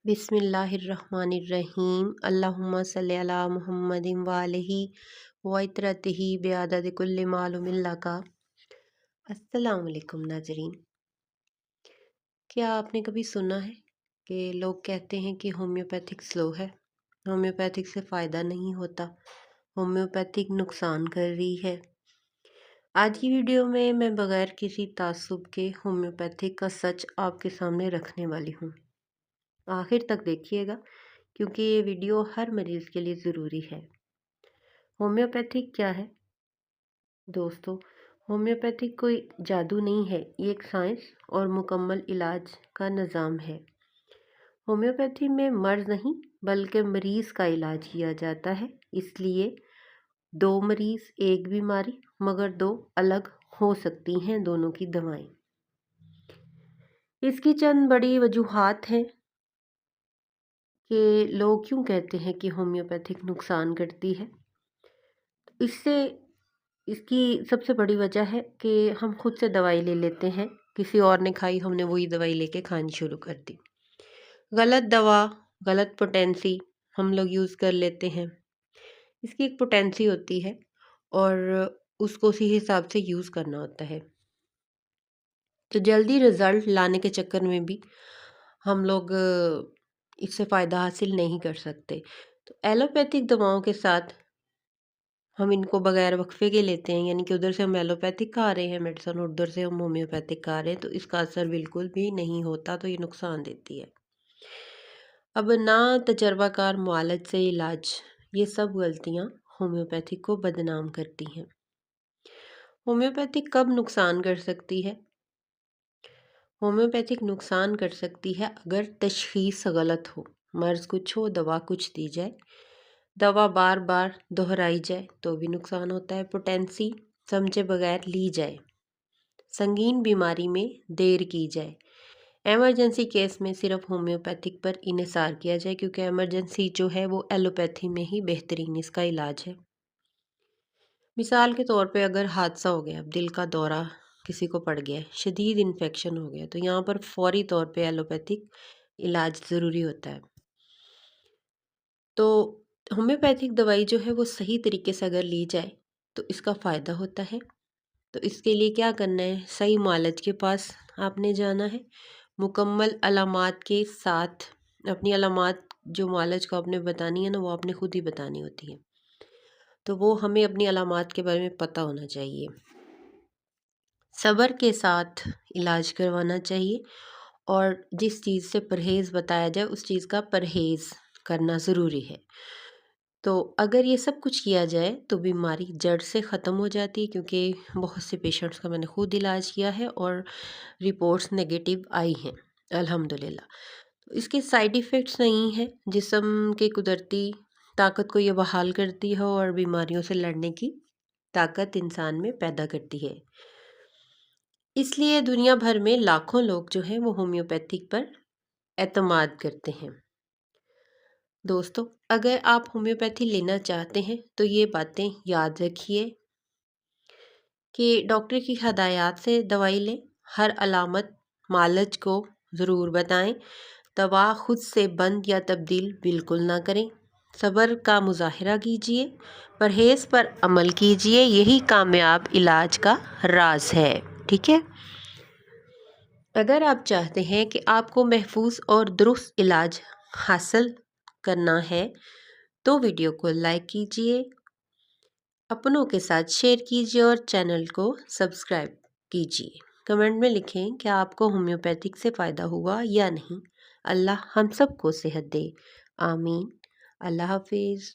बिस्मिल्लाहिर्रहमानिर्रहीम अल्लाहुम्मा सल्ली अला मुहम्मदिन व आलिहि व इत्रतिहि बिअदद कुल्लि मालूमिन लका। अस्सलाम वालेकुम नाजरीन। क्या आपने कभी सुना है कि लोग कहते हैं कि होम्योपैथिक स्लो है, होम्योपैथिक से फ़ायदा नहीं होता, होम्योपैथिक नुकसान कर रही है। आज की वीडियो में मैं बगैर किसी तासुब के होम्योपैथिक का सच आपके सामने रखने वाली हूँ। आखिर तक देखिएगा क्योंकि ये वीडियो हर मरीज़ के लिए ज़रूरी है। होम्योपैथिक क्या है दोस्तों? होम्योपैथिक कोई जादू नहीं है, ये एक साइंस और मुकम्मल इलाज का निज़ाम है। होम्योपैथी में मर्ज़ नहीं बल्कि मरीज़ का इलाज किया जाता है। इसलिए दो मरीज़ एक बीमारी मगर दो अलग हो सकती हैं दोनों की दवाएं। इसकी चंद बड़ी वजूहात हैं कि लोग क्यों कहते हैं कि होम्योपैथिक नुकसान करती है। इससे इसकी सबसे बड़ी वजह है कि हम खुद से दवाई ले लेते हैं, किसी और ने खाई हमने वही दवाई लेके खानी शुरू कर दी। गलत दवा, गलत पोटेंसी हम लोग यूज़ कर लेते हैं। इसकी एक पोटेंसी होती है और उसको उसी हिसाब से यूज़ करना होता है। तो जल्दी रिज़ल्ट लाने के चक्कर में भी हम लोग इससे फ़ायदा हासिल नहीं कर सकते। तो एलोपैथिक दवाओं के साथ हम इनको बगैर वक्फे के लेते हैं, यानी कि उधर से हम एलोपैथिक खा रहे हैं मेडिसिन और उधर से हम होम्योपैथिक खा रहे हैं, तो इसका असर बिल्कुल भी नहीं होता, तो ये नुकसान देती है। अब ना तजर्बाकार मुआलज से इलाज, ये सब गलतियाँ होम्योपैथिक को बदनाम करती हैं। होम्योपैथिक कब नुकसान कर सकती है? होम्योपैथिक नुकसान कर सकती है अगर तशख़ीस गलत हो, मर्ज़ कुछ हो दवा कुछ दी जाए, दवा बार बार दोहराई जाए तो भी नुकसान होता है। पोटेंसी समझे बगैर ली जाए, संगीन बीमारी में देर की जाए, एमरजेंसी केस में सिर्फ होम्योपैथिक पर इन्हिसार किया जाए क्योंकि एमरजेंसी जो है वो एलोपैथी में ही बेहतरीन इसका इलाज है। मिसाल के तौर पे अगर हादसा हो गया, दिल का दौरा किसी को पड़ गया, शदीद इन्फेक्शन हो गया, तो यहाँ पर फौरी तौर पे एलोपैथिक इलाज ज़रूरी होता है। तो होम्योपैथिक दवाई जो है वो सही तरीके से अगर ली जाए तो इसका फ़ायदा होता है। तो इसके लिए क्या करना है? सही मुआलिज के पास आपने जाना है, मुकम्मल अलामात के साथ। अपनी अलामात जो मुआलिज को आपने बतानी है ना, वो आपने खुद ही बतानी होती है, तो वो हमें अपनी अलामात के बारे में पता होना चाहिए। सब्र के साथ इलाज करवाना चाहिए और जिस चीज़ से परहेज़ बताया जाए उस चीज़ का परहेज़ करना ज़रूरी है। तो अगर ये सब कुछ किया जाए तो बीमारी जड़ से ख़त्म हो जाती है, क्योंकि बहुत से पेशेंट्स का मैंने खुद इलाज किया है और रिपोर्ट्स नेगेटिव आई हैं अल्हम्दुलिल्लाह। तो इसके साइड इफ़ेक्ट्स नहीं हैं, जिस्म के कुदरती ताकत को ये बहाल करती है और बीमारियों से लड़ने की ताकत इंसान में पैदा करती है। इसलिए दुनिया भर में लाखों लोग जो हैं वो होम्योपैथिक पर एतमाद करते हैं। दोस्तों, अगर आप होम्योपैथी लेना चाहते हैं तो ये बातें याद रखिए कि डॉक्टर की हदायत से दवाई लें, हर अलामत मालज को ज़रूर बताएं, दवा खुद से बंद या तब्दील बिल्कुल ना करें, सब्र का मुजाहिरा कीजिए, परहेज़ पर अमल कीजिए, यही कामयाब इलाज का राज है। ठीक है? अगर आप चाहते हैं कि आपको महफूज और दुरुस्त इलाज हासिल करना है तो वीडियो को लाइक कीजिए, अपनों के साथ शेयर कीजिए और चैनल को सब्सक्राइब कीजिए। कमेंट में लिखें कि आपको होम्योपैथिक से फ़ायदा हुआ या नहीं। अल्लाह हम सबको सेहत दे, आमीन। अल्लाह हाफिज़।